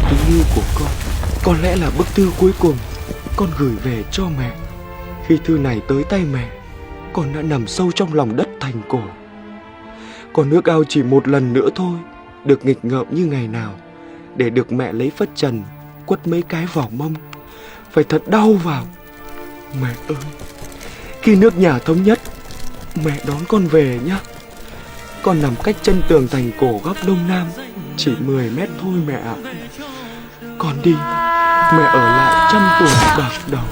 kính yêu của con có lẽ là bức thư cuối cùng con gửi về cho mẹ. Khi thư này tới tay mẹ, con đã nằm sâu trong lòng đất thành cổ. Con ước ao chỉ một lần nữa thôi, được nghịch ngợm như ngày nào, để được mẹ lấy phất trần quất mấy cái vào mông, phải thật đau vào. Mẹ ơi, khi nước nhà thống nhất, mẹ đón con về nhé. Con nằm cách chân tường thành cổ góc đông nam chỉ 10 mét thôi mẹ ạ. Con đi, mẹ ở lại trăm tuổi bạc đầu.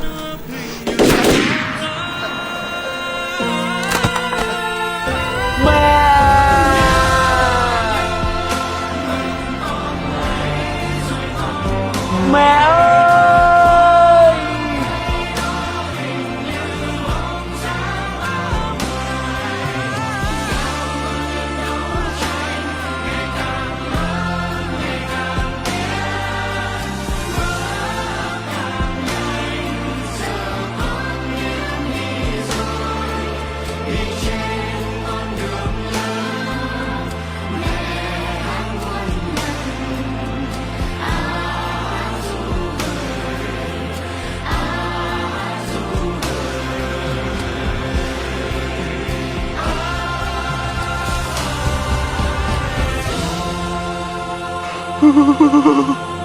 Mẹ ơi! Ha ha ha ha ha.